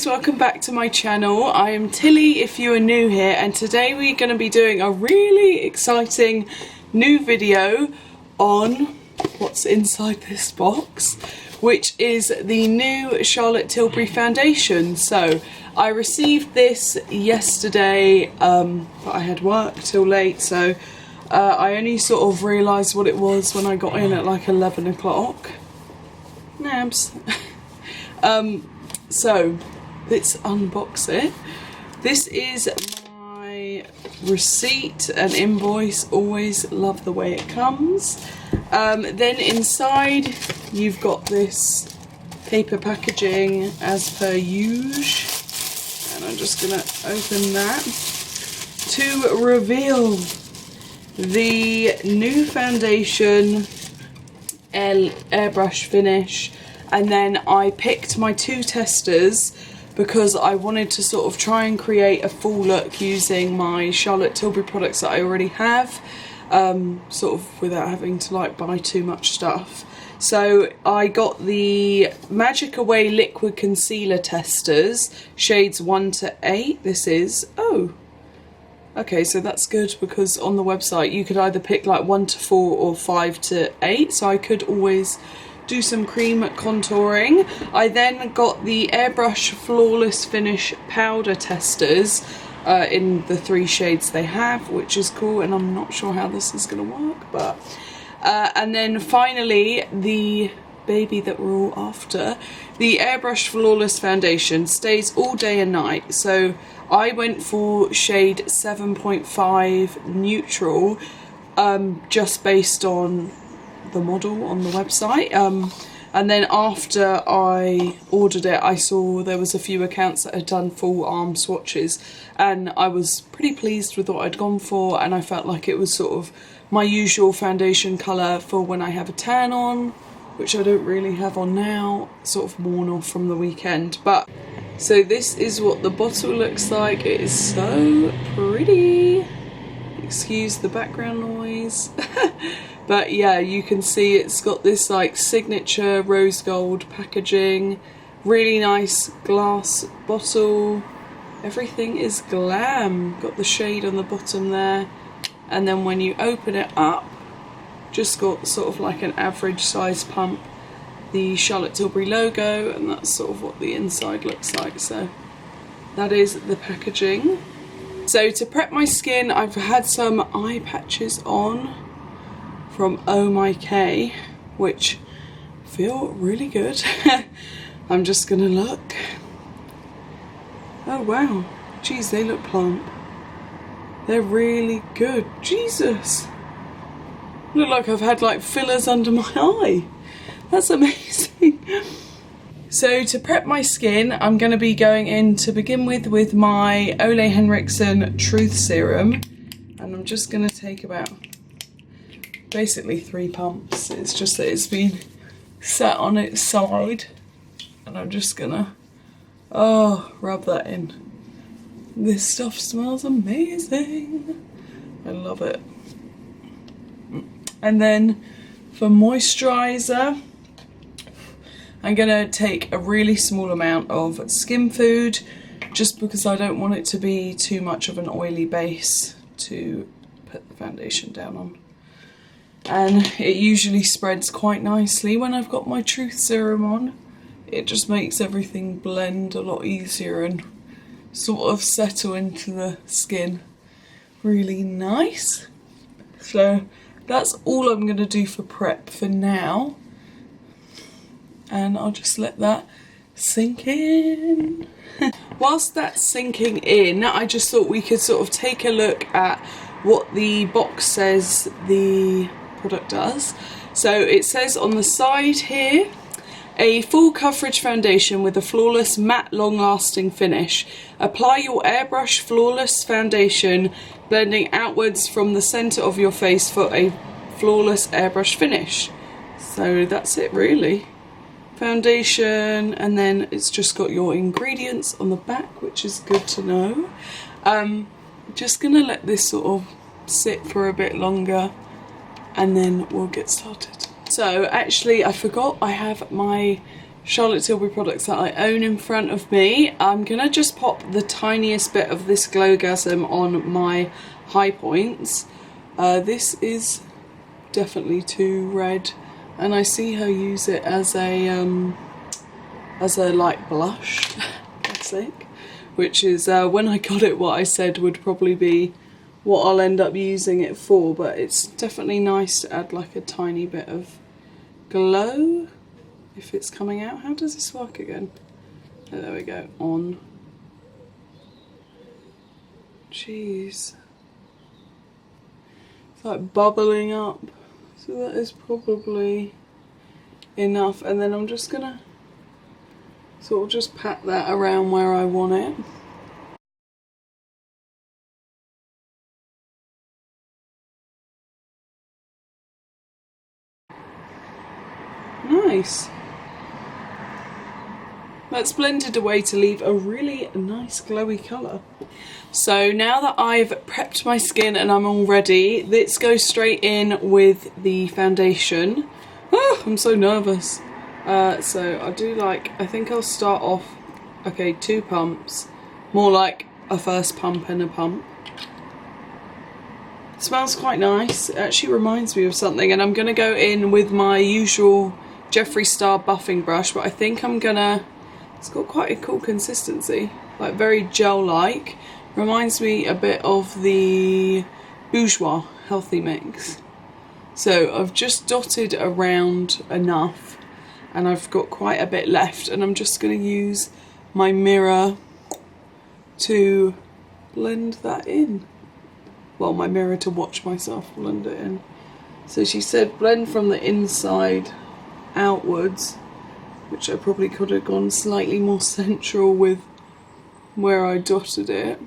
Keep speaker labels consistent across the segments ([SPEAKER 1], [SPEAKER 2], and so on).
[SPEAKER 1] guys, welcome back to my channel. I am Tilly if you are new here, and today we're going to be doing a really exciting new video on what's inside this box, which is the new Charlotte Tilbury foundation. So I received this yesterday, but I had work till late, so I only sort of realised what it was when I got in at like 11 o'clock. Nabs. So let's unbox it. This is my receipt and invoice. Always love the way it comes. Then inside you've got this paper packaging as per usual, and I'm just gonna open that to reveal the new foundation airbrush finish. And then I picked my two testers because I wanted to sort of try and create a full look using my Charlotte Tilbury products that I already have, sort of without having to like buy too much stuff. So I got the Magic Away liquid concealer testers, shades 1 to 8. This is, oh, okay, so that's good because on the website you could either pick like 1 to 4 or 5 to 8, so I could always do some cream contouring. I then got the Airbrush Flawless Finish powder testers in the 3 shades they have, which is cool, and I'm not sure how this is going to work, but and then finally the baby that we're all after, the Airbrush Flawless foundation, stays all day and night. So I went for shade 7.5 neutral, just based on the model on the website, and then after I ordered it I saw there was a few accounts that had done full arm swatches, and I was pretty pleased with what I'd gone for, and I felt like it was sort of my usual foundation colour for when I have a tan on, which I don't really have on now, sort of worn off from the weekend. But so this is what the bottle looks like. It is so pretty, excuse the background noise. But yeah, you can see it's got this like signature rose gold packaging, really nice glass bottle, everything is glam. Got the shade on the bottom there, and then when you open it up, just got sort of like an average size pump, the Charlotte Tilbury logo, and that's sort of what the inside looks like. So that is the packaging. So to prep my skin, I've had some eye patches on from Oh My K, which feel really good. I'm just gonna look. Oh wow, geez, they look plump. They're really good. Jesus, look like I've had like fillers under my eye. That's amazing. So to prep my skin, I'm going to be going in to begin with my Ole Henriksen Truth Serum, and I'm just going to take about basically 3 pumps. It's just that it's been sat on its side, and I'm just gonna rub that in. This stuff smells amazing. I love it. And then for moisturiser, I'm gonna take a really small amount of Skin Food, just because I don't want it to be too much of an oily base to put the foundation down on. And it usually spreads quite nicely when I've got my Truth Serum on. It just makes everything blend a lot easier and sort of settle into the skin really nice. So that's all I'm going to do for prep for now, and I'll just let that sink in. Whilst that's sinking in, I just thought we could sort of take a look at what the box says the product does. So it says on the side here, a full coverage foundation with a flawless matte long lasting finish. Apply your Airbrush Flawless foundation, blending outwards from the centre of your face for a flawless airbrush finish. So that's it really. Foundation, and then it's just got your ingredients on the back, which is good to know. Just gonna let this sort of sit for a bit longer, and then we'll get started. So actually I forgot I have my Charlotte Tilbury products that I own in front of me. I'm gonna just pop the tiniest bit of this Glowgasm on my high points. This is definitely too red, and I see her use it as a like blush, classic, which is when I got it what I said would probably be what I'll end up using it for, but it's definitely nice to add like a tiny bit of glow if it's coming out. How does this work again? Oh, there we go, on. Jeez. It's like bubbling up. So that is probably enough, and then I'm just gonna sort of just pat that around where I want it. Nice. That's blended away to leave a really nice glowy colour. So now that I've prepped my skin and I'm all ready, let's go straight in with the foundation. Oh, I'm so nervous. So I do like, I think I'll start off, okay, 2 pumps. More like a first pump and a pump. It smells quite nice. It actually reminds me of something, and I'm going to go in with my usual Jeffree Star buffing brush, but I think I'm gonna, it's got quite a cool consistency, like very gel-like. Reminds me a bit of the Bourjois Healthy Mix. So I've just dotted around enough, and I've got quite a bit left, and I'm just going to use my mirror to blend that in. Well, my mirror to watch myself blend it in. So she said blend from the inside outwards, which I probably could have gone slightly more central with where I dotted it.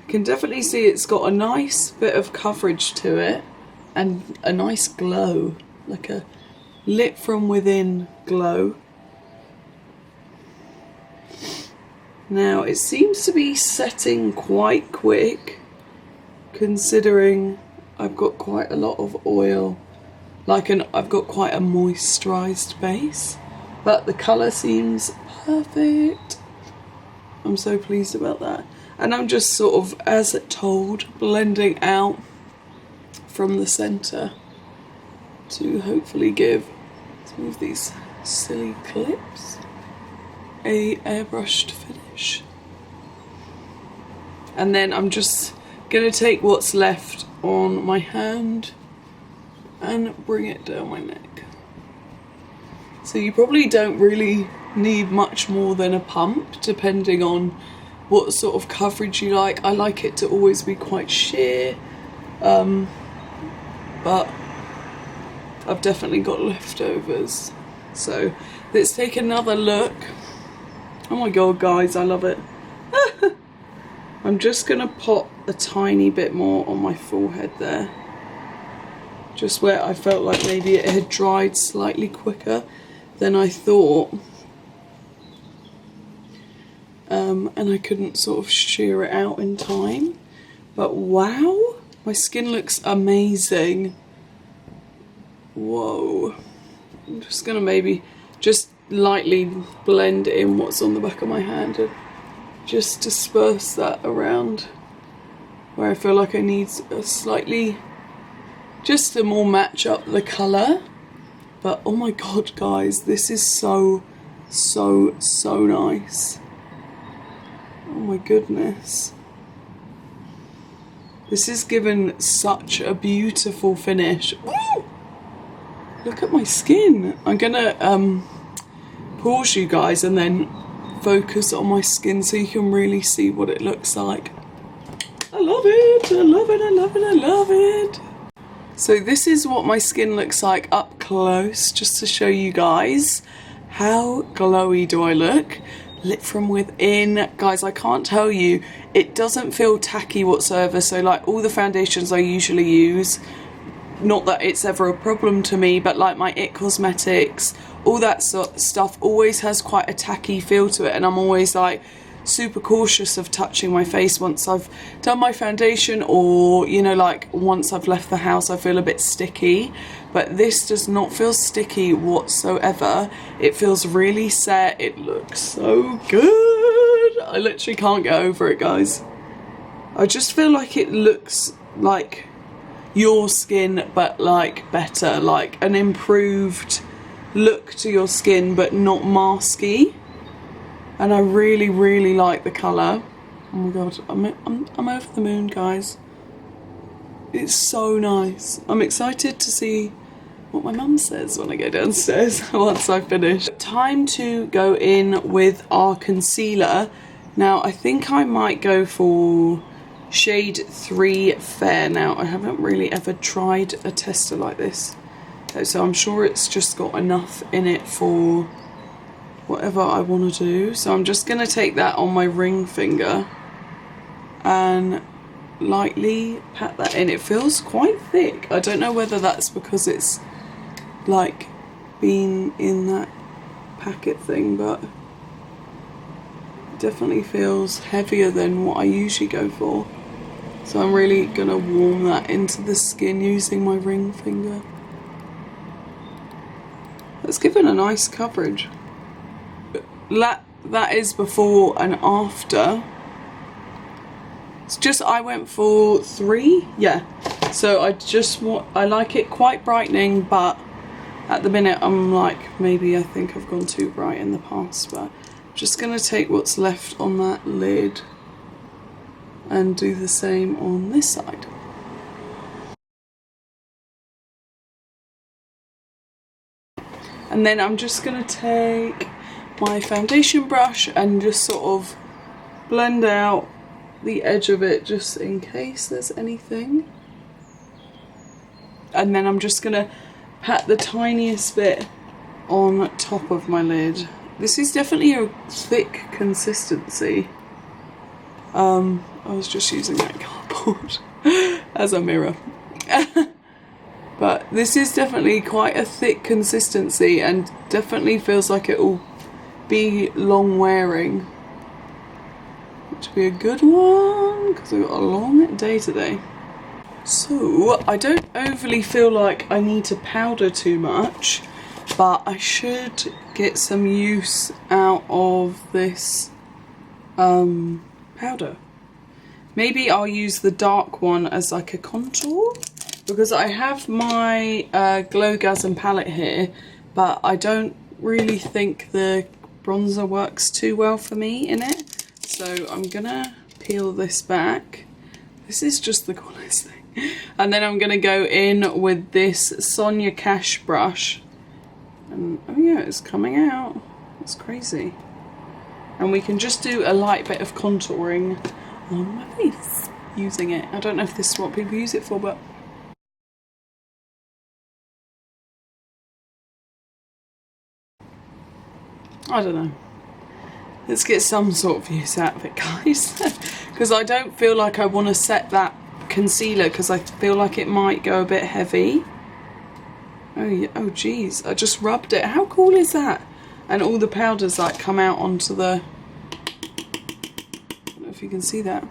[SPEAKER 1] I can definitely see it's got a nice bit of coverage to it and a nice glow, like a lit from within glow. Now it seems to be setting quite quick, considering I've got quite a lot of oil. I've got quite a moisturised base, but the colour seems perfect. I'm so pleased about that. And I'm just sort of, as told, blending out from the centre to hopefully give, let's move these silly clips, a airbrushed finish. And then I'm just going to take what's left on my hand and bring it down my neck. So you probably don't really need much more than a pump, depending on what sort of coverage you like. I like it to always be quite sheer, but I've definitely got leftovers. So let's take another look. Oh my god, guys, I love it. I'm just gonna pop a tiny bit more on my forehead there, just where I felt like maybe it had dried slightly quicker than I thought, and I couldn't sort of shear it out in time. But wow, my skin looks amazing. Whoa. I'm just gonna maybe just lightly blend in what's on the back of my hand and just disperse that around where I feel like I need a slightly, just to more match up the colour. But oh my god, guys, this is so nice. Oh my goodness. This is given such a beautiful finish. Woo! Look at my skin. I'm gonna pause you guys and then focus on my skin so you can really see what it looks like. I love it, I love it, I love it, I love it. So this is what my skin looks like up close, just to show you guys how glowy do I look. Lit from within. Guys, I can't tell you, it doesn't feel tacky whatsoever. So like all the foundations I usually use, not that it's ever a problem to me, but like my IT Cosmetics, all that sort of stuff always has quite a tacky feel to it, and I'm always like, super cautious of touching my face once I've done my foundation, or you know, like once I've left the house I feel a bit sticky, but this does not feel sticky whatsoever. It feels really set. It looks so good. I literally can't get over it, guys. I just feel like it looks like your skin, but like better, like an improved look to your skin, but not masky. And I really, really like the colour. Oh my god, I'm over the moon, guys. It's so nice. I'm excited to see what my mum says when I go downstairs once I finish. Time to go in with our concealer. Now, I think I might go for shade 3 Fair. Now, I haven't really ever tried a tester like this, so I'm sure it's just got enough in it for whatever I want to do. So I'm just going to take that on my ring finger and lightly pat that in. It feels quite thick. I don't know whether that's because it's like been in that packet thing, but it definitely feels heavier than what I usually go for. So I'm really going to warm that into the skin using my ring finger. It's given a nice coverage. That is before and after. It's just, I went for 3, yeah. So I like it quite brightening, but at the minute I'm like, maybe I think I've gone too bright in the past, but I'm just gonna take what's left on that lid and do the same on this side. And then I'm just gonna take my foundation brush and just sort of blend out the edge of it, just in case there's anything. And then I'm just gonna pat the tiniest bit on top of my lid. This is definitely a thick consistency. I was just using that cardboard as a mirror. But this is definitely quite a thick consistency and definitely feels like it will be long wearing, which would be a good one because I've got a long day today. So I don't overly feel like I need to powder too much, but I should get some use out of this powder. Maybe I'll use the dark one as like a contour, because I have my Glowgasm palette here, but I don't really think the bronzer works too well for me in it. So I'm gonna peel this back. This is just the coolest thing. And then I'm gonna go in with this Sonia Cash brush. And oh yeah, it's coming out. It's crazy. And we can just do a light bit of contouring on my face using it. I don't know if this is what people use it for, but I don't know. Let's get some sort of use out of it, guys. Because I don't feel like I want to set that concealer, because I feel like it might go a bit heavy. Oh yeah, oh geez, I just rubbed it. How cool is that? And all the powders like come out onto the, I don't know if you can see that.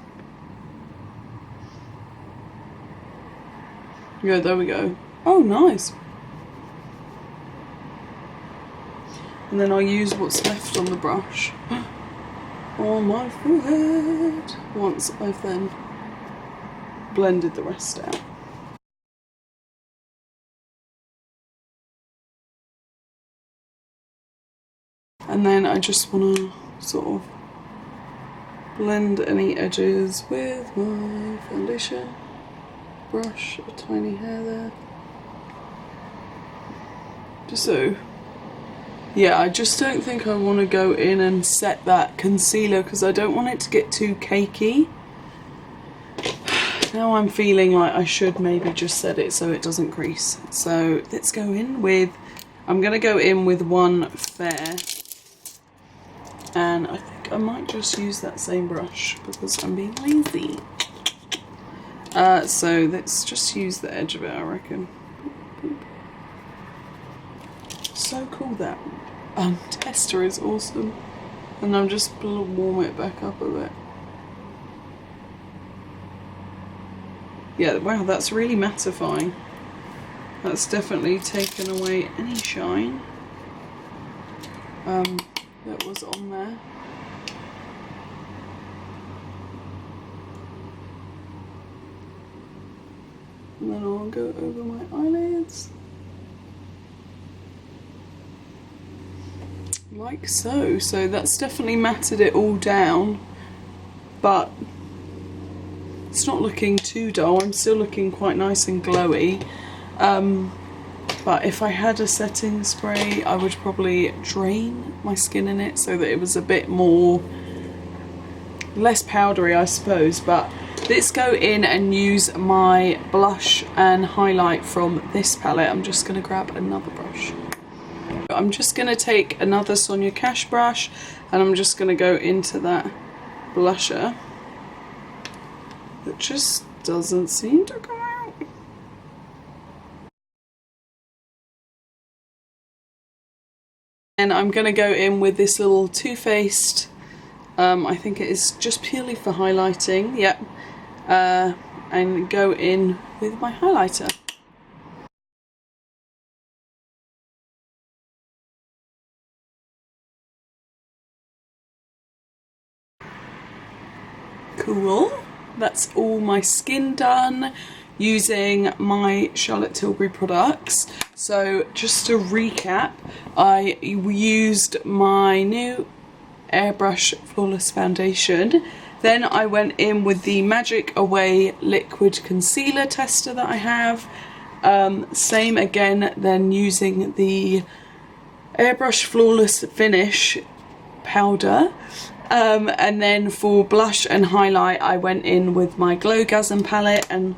[SPEAKER 1] Yeah, there we go. Oh, nice. And then I'll use what's left on the brush on my forehead once I've then blended the rest out. And then I just want to sort of blend any edges with my foundation brush, a tiny hair there. Just so. Yeah, I just don't think I want to go in and set that concealer because I don't want it to get too cakey. Now I'm feeling like I should maybe just set it so it doesn't crease. So let's go in with, I'm going to go in with one Fair. And I think I might just use that same brush because I'm being lazy. So let's just use the edge of it, I reckon. So cool, that tester is awesome. And I'm just gonna warm it back up a bit. Yeah, wow, that's really mattifying. That's definitely taken away any shine that was on there. And then I'll go over my eyelids. Like so. So that's definitely matted it all down, but it's not looking too dull. I'm still looking quite nice and glowy. But if I had a setting spray, I would probably drain my skin in it so that it was a bit more, less powdery, I suppose. But let's go in and use my blush and highlight from this palette. I'm just going to grab another brush. I'm just going to take another Sonia Cash brush and I'm just going to go into that blusher that just doesn't seem to come out. And I'm going to go in with this little Too Faced, I think it is just purely for highlighting, yep, and go in with my highlighter. Cool, that's all my skin done using my Charlotte Tilbury products. So just to recap, I used my new Airbrush Flawless Foundation. Then I went in with the Magic Away Liquid Concealer Tester that I have. Same again, then using the Airbrush Flawless Finish powder. And then for blush and highlight, I went in with my Glowgasm palette, and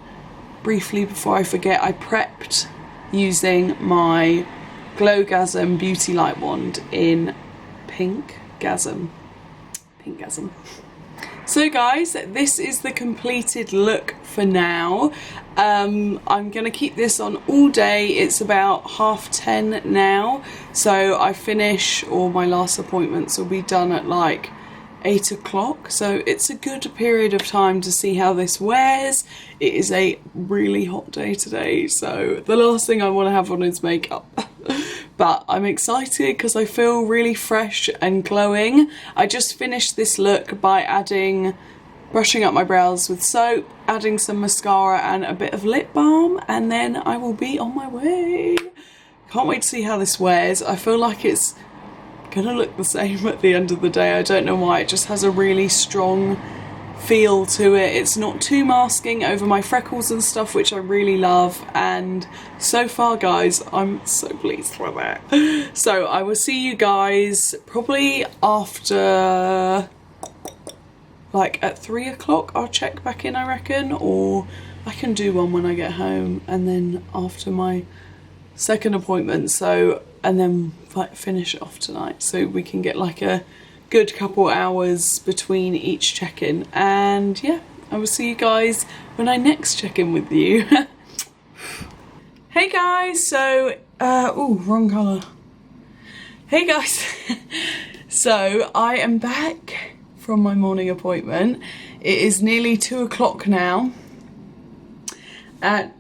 [SPEAKER 1] briefly before I forget, I prepped using my Glowgasm Beauty Light Wand in Pinkgasm. So guys, this is the completed look for now. I'm gonna keep this on all day. It's about 10:30 now, so I finish, or my last appointments will be done at like 8 o'clock, so it's a good period of time to see how this wears. It is a really hot day today, so the last thing I want to have on is makeup. But I'm excited because I feel really fresh and glowing. I just finished this look by brushing up my brows with soap, adding some mascara and a bit of lip balm, and then I will be on my way. Can't wait to see how this wears. I feel like it's gonna look the same at the end of the day. I don't know why, it just has a really strong feel to it. It's not too masking over my freckles and stuff, which I really love, and so far guys, I'm so pleased with it. So I will see you guys probably after, like at 3 o'clock, I'll check back in I reckon, or I can do one when I get home and then after my second appointment, so, and then finish it off tonight so we can get like a good couple hours between each check-in. And yeah, I will see you guys when I next check in with you. Hey guys, so oh, wrong colour. Hey guys, so I am back from my morning appointment. It is nearly 2 o'clock now, and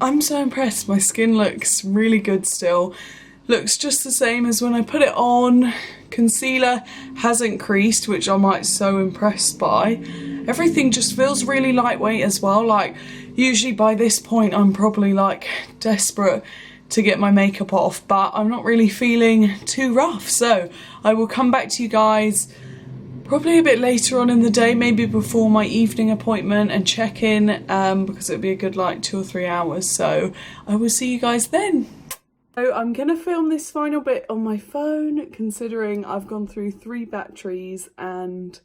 [SPEAKER 1] I'm so impressed. My skin looks really good still. Looks just the same as when I put it on. Concealer hasn't creased, which I'm like so impressed by. Everything just feels really lightweight as well. Like usually by this point I'm probably like desperate to get my makeup off, but I'm not really feeling too rough. So I will come back to you guys probably a bit later on in the day, maybe before my evening appointment, and check in because it'll be a good like 2 or 3 hours. So I will see you guys then. So I'm gonna film this final bit on my phone, considering I've gone through 3 batteries and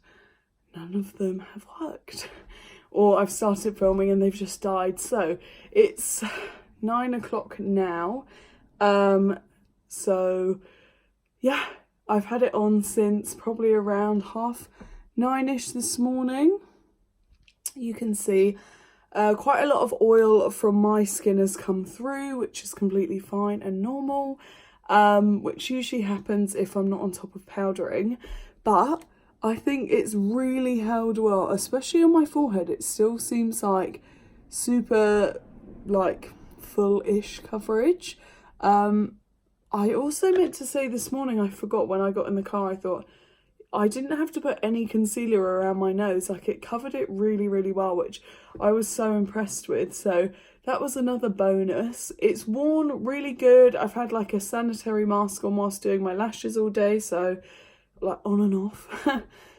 [SPEAKER 1] none of them have worked. Or I've started filming and they've just died. So it's 9 o'clock now. So yeah, I've had it on since probably around 9:30ish this morning. You can see quite a lot of oil from my skin has come through, which is completely fine and normal, which usually happens if I'm not on top of powdering. but I think it's really held well, especially on my forehead. It still seems like super like full-ish coverage. I also meant to say this morning, I forgot when I got in the car, I thought I didn't have to put any concealer around my nose. Like, it covered it really, really well, which I was so impressed with. So that was another bonus. It's worn really good. I've had like a sanitary mask on whilst doing my lashes all day, so like on and off.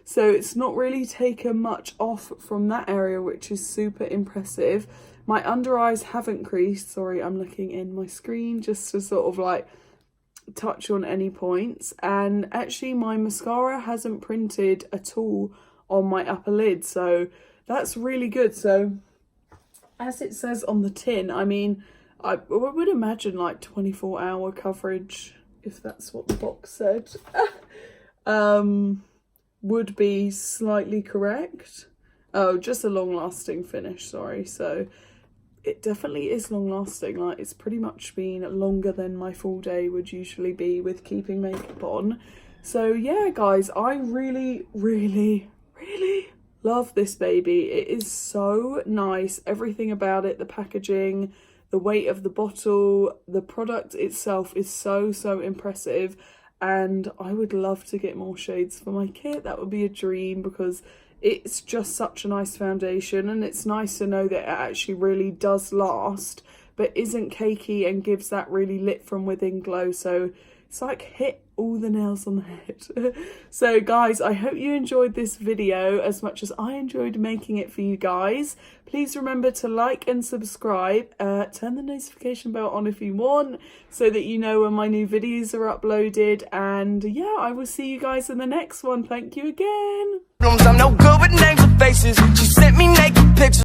[SPEAKER 1] So it's not really taken much off from that area, which is super impressive. My under eyes haven't creased. Sorry, I'm looking in my screen just to sort of like touch on any points. And actually my mascara hasn't printed at all on my upper lid, so that's really good. So as it says on the tin, I mean, I would imagine like 24-hour coverage, if that's what the box said, would be slightly correct. Oh, just a long-lasting finish, sorry. So it definitely is long-lasting. Like, it's pretty much been longer than my full day would usually be with keeping makeup on. So yeah, guys, I really, really, really love this baby. It is so nice. Everything about it, the packaging, the weight of the bottle, the product itself is so, so impressive. And I would love to get more shades for my kit. That would be a dream, because it's just such a nice foundation, and it's nice to know that it actually really does last, but isn't cakey and gives that really lit from within glow. So it's like hit all the nails on the head. So guys, I hope you enjoyed this video as much as I enjoyed making it for you guys. Please remember to like and subscribe. Turn the notification bell on if you want, so that you know when my new videos are uploaded. And yeah, I will see you guys in the next one. Thank you again.
[SPEAKER 2] I'm no good with names or faces. She sent me naked pictures.